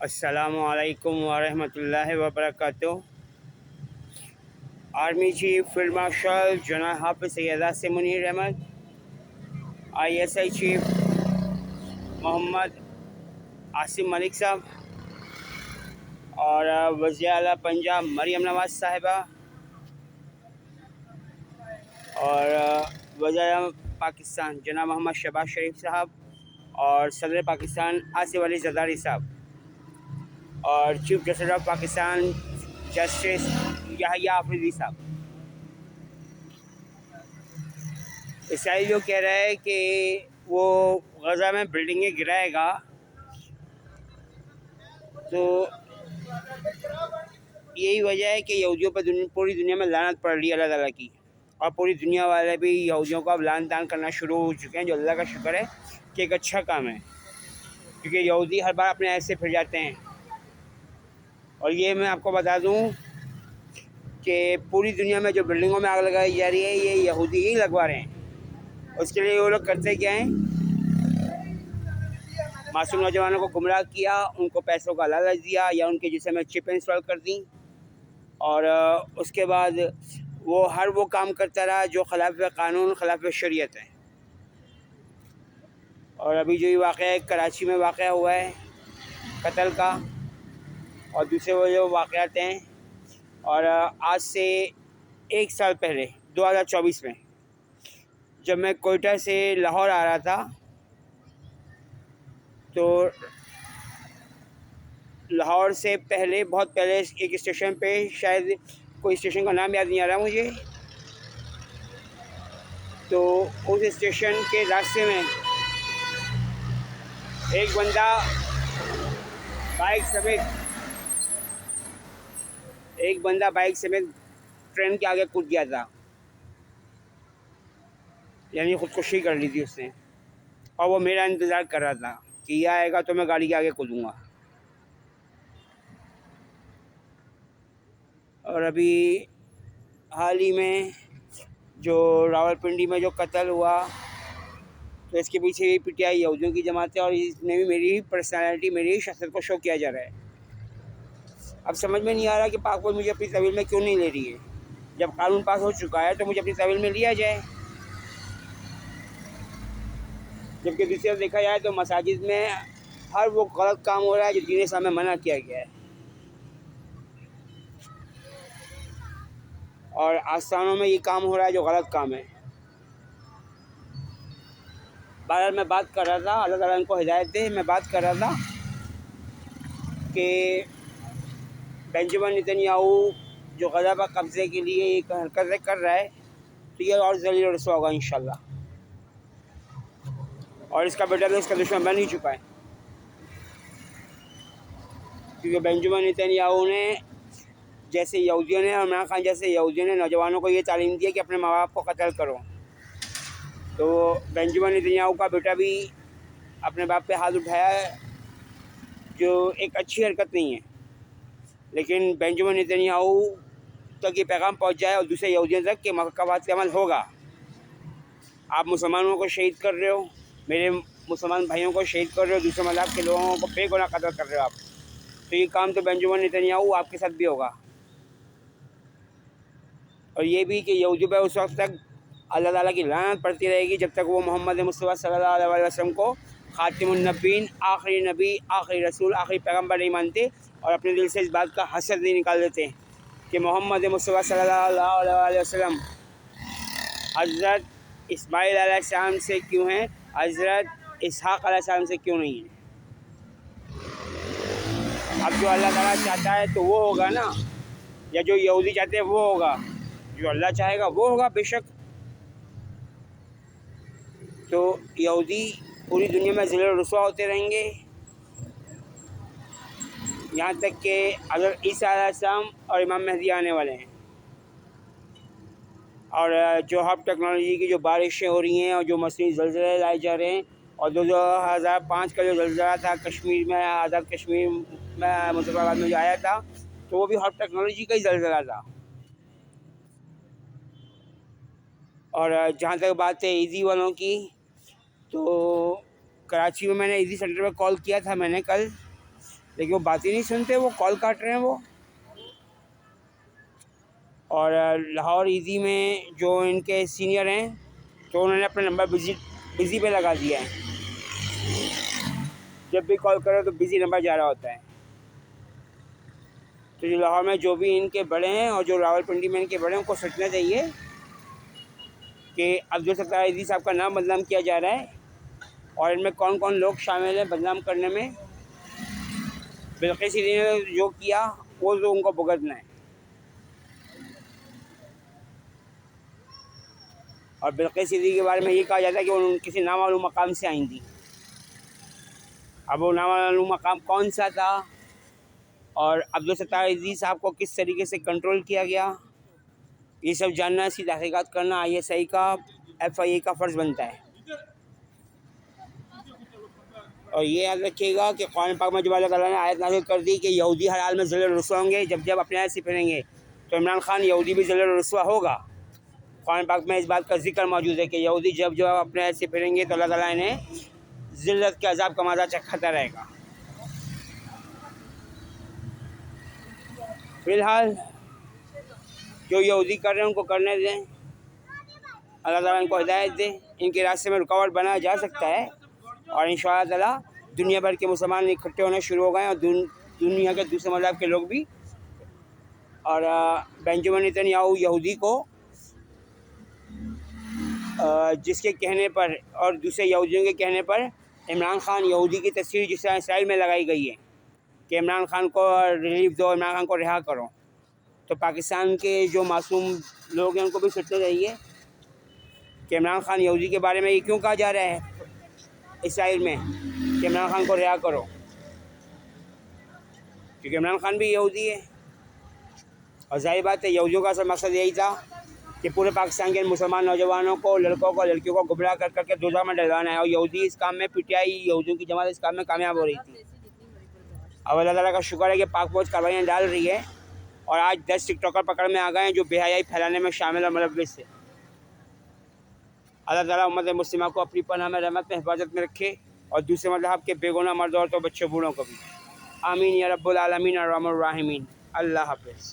السلام علیکم ورحمۃ اللہ وبرکاتہ۔ Army chief field marshal general حافظ سید عاصم منیر احمد، ISI چیف محمد عاصم ملک صاحب، اور وزیر اعلیٰ پنجاب مریم نواز صاحبہ، اور وزیر اعظم پاکستان جناب محمد شہباز شریف صاحب، اور صدر پاکستان آصف علی زرداری صاحب، اور chief justice of Pakistan justice Yahya Afridi صاحب۔ اسرائیل جو کہہ رہا ہے کہ وہ غزہ میں بلڈنگیں گرائے گا، تو یہی وجہ ہے کہ یہودیوں پہ پوری دنیا میں لعنت پڑ رہی ہے اللہ تعالیٰ کی، اور پوری دنیا والے بھی یہودیوں کو اب لعن طعن کرنا شروع ہو چکے ہیں، جو اللہ کا شکر ہے کہ ایک اچھا کام ہے، کیونکہ یہودی ہر بار اپنے ایسے پھر جاتے ہیں۔ اور یہ میں آپ کو بتا دوں کہ پوری دنیا میں جو بلڈنگوں میں آگ لگائی جا رہی ہے یہ یہودی ہی لگوا رہے ہیں۔ اس کے لیے وہ لوگ کرتے کیا ہیں، معصوم نوجوانوں کو گمراہ کیا، ان کو پیسوں کا لالچ دیا یا ان کے جسم میں چپ انسٹال کر دیں، اور اس کے بعد وہ ہر وہ کام کرتا رہا جو خلاف قانون خلاف شریعت ہے۔ اور ابھی جو یہ واقعہ ہے کراچی میں واقعہ ہوا ہے قتل کا، اور دوسرے وہ جو واقعات ہیں، اور آج سے 1 سال پہلے 2024 میں جب میں کوئٹہ سے لاہور آ رہا تھا تو لاہور سے پہلے بہت پہلے ایک اسٹیشن پہ، شاید کوئی اسٹیشن کا نام یاد نہیں آ رہا مجھے، تو اس اسٹیشن کے راستے میں ایک بندہ بائک سمیت ٹرین کے آگے کود گیا تھا، یعنی خودکشی کر لی تھی اس نے، اور وہ میرا انتظار کر رہا تھا کہ یہ آئے گا تو میں گاڑی کے آگے کودوں گا۔ اور ابھی حال ہی میں جو راولپنڈی میں جو قتل ہوا، تو اس کے پیچھے بھی PTI یہودیوں کی جماعت ہے، اور اس میں بھی میری پرسنالٹی، میری شخصیت کو شو کیا جا رہا ہے۔ اب سمجھ میں نہیں آ رہا کہ پاک فوج مجھے اپنی تحویل میں کیوں نہیں لے رہی ہے۔ جب قانون پاس ہو چکا ہے تو مجھے اپنی تحویل میں لیا جائے، جبکہ دوسری طرف دیکھا جائے تو مساجد میں ہر وہ غلط کام ہو رہا ہے جو دین اسلام میں منع کیا گیا ہے، اور آستانوں میں یہ کام ہو رہا ہے جو غلط کام ہے۔ بہرحال میں بات کر رہا تھا، اللہ تعالیٰ ان کو ہدایت دے، میں بات کر رہا تھا کہ بنجمن نتنیاہو جو غزہ پر قبضے کے لیے ایک حرکتیں کر رہا ہے، تو یہ اور ذلیل و رسوا ہوگا انشاءاللہ، اور اس کا بیٹا تو اس کا دشمن بن ہی چکا ہے، کیونکہ بنجمن نتنیاہو نے جیسے یہودیوں نے، اور عمران خان جیسے یہودیوں نے نوجوانوں کو یہ تعلیم دی ہے کہ اپنے ماں باپ کو قتل کرو، تو بنجمن نتنیاہو کا بیٹا بھی اپنے باپ پہ ہاتھ اٹھایا ہے، جو ایک اچھی حرکت نہیں ہے، لیکن بنجمن نتنیاہو تک یہ پیغام پہنچ جائے اور دوسرے یہودیوں تک کہ محکمات کا عمل ہوگا۔ آپ مسلمانوں کو شہید کر رہے ہو، میرے مسلمان بھائیوں کو شہید کر رہے ہو، دوسرے مذہب کے لوگوں کو بے گناہ قتل کر رہے ہو آپ، تو یہ کام تو بنجمن نتنیاہو آپ کے ساتھ بھی ہوگا۔ اور یہ بھی کہ یہودیوں پہ اس وقت تک اللہ تعالیٰ کی لعنت پڑتی رہے گی جب تک وہ محمد مصطفیٰ صلی اللہ علیہ وسلم کو خاتم النبیین، آخری نبی، آخری رسول، آخری پیغمبر نہیں مانتے، اور اپنے دل سے اس بات کا حسد نہیں نکال دیتے کہ محمد مصطفیٰ صلی اللہ علیہ وسلم حضرت اسماعیل علیہ السلام سے کیوں ہیں، حضرت اسحاق علیہ السلام سے کیوں نہیں ہیں۔ اب جو اللہ تعالیٰ چاہتا ہے تو وہ ہوگا نا، یا جو یہودی چاہتے ہیں وہ ہوگا، جو اللہ چاہے گا وہ ہوگا بے شک۔ تو یہودی پوری دنیا میں ذلیل و رسوا ہوتے رہیں گے، یہاں تک کہ حضرت عیسیٰ علیہ السلام اور امام مہدی آنے والے ہیں، اور جو اب ٹیکنالوجی کی جو بارشیں ہو رہی ہیں، اور جو مصنوعی زلزلے لائے جا رہے ہیں، اور 2005 کا جو زلزلہ تھا کشمیر میں، آزاد کشمیر میں، مظفر آباد میں جو آیا تھا، تو وہ بھی ہاٹ ٹیکنالوجی کا ہی زلزلہ تھا۔ اور جہاں تک بات ہے ایزی والوں کی، تو کراچی میں نے ایزی سینٹر پہ کال کیا تھا میں نے کل، لیکن وہ بات ہی نہیں سنتے، وہ کال کاٹ رہے ہیں وہ. اور لاہور ایزی میں جو ان کے سینئر ہیں تو انہوں نے اپنا نمبر بزی پہ لگا دیا ہے. جب بھی کال کرو تو بزی نمبر جا رہا ہوتا ہے. تو جو لاہور میں جو بھی ان کے بڑے ہیں اور جو راول پنڈی میں ان کے بڑے ہیں ان کو سوچنا چاہیے کہ عبدالستار ایزی صاحب کا نام بدنام کیا جا رہا ہے اور ان میں کون کون لوگ شامل ہیں بدنام کرنے میں. بلقیس ایزی نے جو کیا وہ تو ان کو بھگتنا ہے. اور بلقیس ایزی کے بارے میں یہ کہا جاتا ہے کہ وہ کسی نامعلوم مقام سے آئیں تھیں. اب وہ نامعلوم مقام کون سا تھا اور عبدالستار ایزی صاحب کو کس طریقے سے کنٹرول کیا گیا، یہ سب جاننا، اس کی تحقیقات کرنا ISI کا FIA کا فرض بنتا ہے. اور یہ یاد رکھیے گا کہ قرآن پاک میں جب اللہ تعالیٰ نے آیت نازل کر دی کہ یہودی ہر حال میں ذلیل و رسوا ہوں گے، جب اپنے آیت سے پھریں گے، تو عمران خان یہودی بھی ذلیل و رسوا ہوگا. قرآن پاک میں اس بات کا ذکر موجود ہے کہ یہودی جب اپنے آیت سے پھریں گے تو اللہ تعالیٰ انہیں ذلت کے عذاب کا مزہ چکھاتا رہے گا. فی الحال جو یہودی کر رہے ہیں ان کو کرنے دیں، اللہ تعالیٰ ان کو ہدایت دے. ان کے راستے میں رکاوٹ بنایا جا سکتا ہے اور ان شاء اللہ تعالیٰ دنیا بھر کے مسلمان اکٹھے ہونے شروع ہو گئے اور دنیا کے دوسرے مذہب کے لوگ بھی. اور بنجامن نتن یاہو یہودی کو جس کے کہنے پر اور دوسرے یہودیوں کے کہنے پر عمران خان یہودی کی تصویر جس طرح اسرائیل میں لگائی گئی ہے کہ عمران خان کو ریلیف دو، عمران خان کو رہا کرو، تو پاکستان کے جو معصوم لوگ ہیں ان کو بھی سوچنا چاہیے کہ عمران خان یہودی کے بارے میں یہ کیوں کہا جا رہا ہے اسرائیل میں کہ عمران خان کو رہا کرو، کیونکہ عمران خان بھی یہودی ہے. اور ظاہر بات ہے یہودیوں کا اصل مقصد یہی تھا کہ پورے پاکستان کے مسلمان نوجوانوں کو، لڑکوں کو، لڑکیوں کو گمراہ کر کے دوزخ میں ڈلوانا ہے. اور یہودی اس کام میں PTI یہودیوں کی جماعت اس کام میں کامیاب ہو رہی تھی. اب اللہ تعالیٰ کا شکر ہے کہ پاک فوج کاروائیاں ڈال رہی ہے اور آج 10 ٹک ٹاکر پکڑ میں آ گئے ہیں جو بے حیائی پھیلانے میں شامل اور ملوث ہے. اللہ تعالیٰ امت مسلمہ کو اپنی پناہ میں، رحمت میں، حفاظت میں رکھے اور دوسرے مذہب کے بے گناہ مرد عورتوں، بچوں، بوڑھوں کو بھی. آمین یا رب العالمین الرحمن الرحیم. اللہ حافظ.